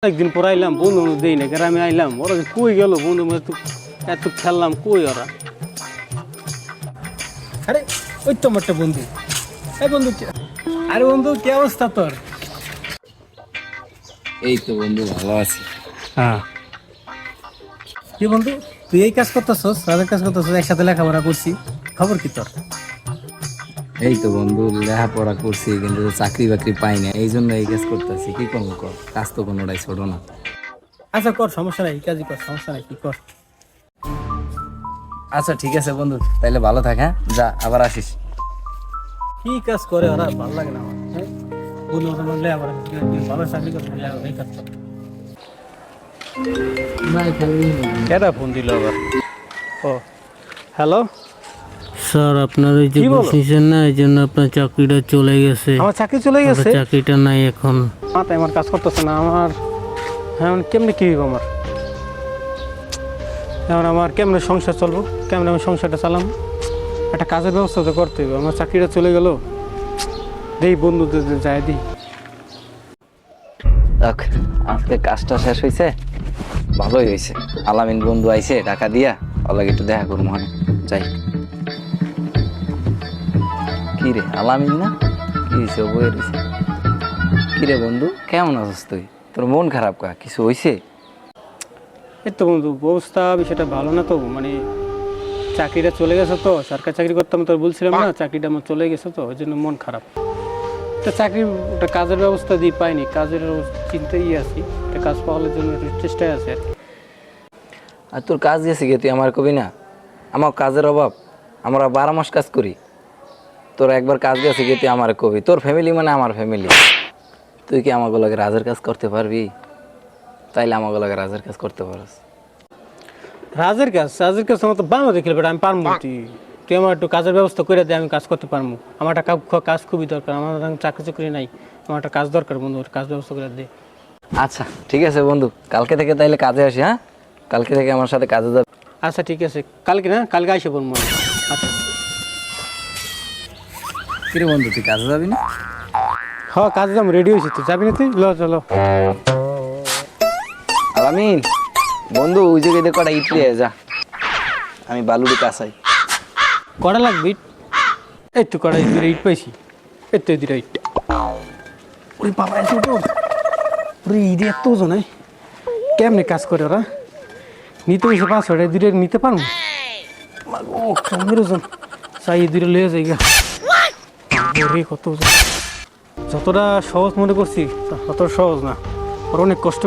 একদিন পর আইলাম বন্ধু দেই না গ্রামে আইলাম ওরা কই গেল বন্ধু এত খেললাম কই ওরা। আরে ওই তো আমার একটা বন্ধু। এই বন্ধু আরে বন্ধু কি অবস্থা তোর? এই তো বন্ধু ভালো আছি। হ্যাঁ কি বন্ধু তুই এই কাজ করতেছস, রাজের কাজ করতেছস, একসাথে লেখাপড়া করছি, খবর কি তোর? এই তো বন্ধু লেখাপড়া করছি কিন্তু চাকরি বাকরি পাই না, এই জন্য এই কাজ করতেছি। কি করবো কর, কাজ তো কোনোটাই ছোট না। আচ্ছা কর, সমস্যা নাই, এই কাজই কর, সমস্যা নাই, কি কর। আচ্ছা ঠিক আছে বন্ধু, তাইলে ভালো থাক। হ্যাঁ যা, আবার আসিস। কি কাজ করে ওরা ভালো লাগে না আমার। হ্যাঁ বন্ধু আমার লেখাপড়া ভালো চাকরি করতে এই কাজ কর। কেডা ফোন দিল আবার? ও হ্যালো স্যার আপনার ওই যে কি বলো? বসেছেন না, এই জন্য আপনার চাকরিটা চলে গেছে। আমার চাকরি চলে গেছে? চাকরিটা নাই এখন। মাথায় আমার কাজ করতেছে না আমার। হ্যাঁ কেমনে কি হইব আমার? এখন আমার কেমনে সংসার চলবো, কেমনে আমি সংসারটা চালাম? একটা কাজের ব্যবস্থা তো করতে হবে। আমার চাকরিটা চলে গেল, দেই বন্ধুদের যাই দিই। দেখ আজকে কাজটা শেষ হয়েছে, ভালোই হয়েছে। আলামিন বন্ধু আইছে টাকা দিয়া, ওর একটু দেখা করবো। মানে যাই। কি রে আলামিন না? কি হয়েছে? বয়ে রয়েছে। কি রে বন্ধু কেমন আছিস তুই? তোর মন খারাপ কা? কিছু হয়েছে? এই তো বন্ধু অবস্থা বিষয়টা ভালো না তো, মানে চাকরিটা চলে গেছে তো, সরকারি চাকরি করতাম তোর বলছিলাম না, চাকরিটা আমার চলে গেছে তো ওই জন্য মন খারাপ। একটা চাকরি একটা কাজের ব্যবস্থা দিয়ে পাইনি, কাজের চিন্তাই আছি, একটা কাজ পাওয়ার জন্য একটু চেষ্টায় আছে আর কি। আর তোর কাজ গেছে গে, তুই আমার কবি না? আমার কাজের অভাব, আমরা 12 মাস কাজ করি। তোর একবার কাজ গেছে গে, তুই আমার কবি? তোর ফ্যামিলি মানে আমার ফ্যামিলি। তুই কি আমাকে লাগে রাজের কাজ করতে পারবি? তাইলে আমাকে লাগে রাজের কাজ করতে পারস। রাজের কাজ আমার তো বাংলা দেখলে বেটা আমি পারবো। তুই আমার একটু কাজের ব্যবস্থা করে দে, আমি কাজ করতে পারবো। আমার একটা কাজ খুবই দরকার, আমার চাকরি চাকরি নাই, আমার একটা কাজ দরকার বন্ধু, কাজ ব্যবস্থা করে দে। আচ্ছা ঠিক আছে বন্ধু, কালকে থেকে তাইলে কাজে আসি। হ্যাঁ কালকে থেকে আমার সাথে কাজে যাবে। আচ্ছা ঠিক আছে, কালকে না, কালকে আইসে বলবো। আচ্ছা কিরে বন্ধু তুই কাজে যাবি না? হ্যাঁ কাজে যাবো, রেডি হয়েছি, তুই যাবি না? তুই ল চলো। আলামিন বন্ধু ওই জায়গায় কটা ইট লিয়ে যা, আমি বালুরি কাছাই। কটা লাগবে ইট? এই তো কটা ইট পাইছি, এই তো দুটা ইট। ওই বাবা এত ওজন, ওরে ইট এত ওজন, কেমনে কাজ করে ওরা? নিতে হয়েছে 500 দুটো নিতে পারবো? ও কেমন ওজন, চাই দুটো লয়ে যাই গা। কত ওজন, যতটা সহজ মনে করছি ততটা সহজ না, ওর অনেক কষ্ট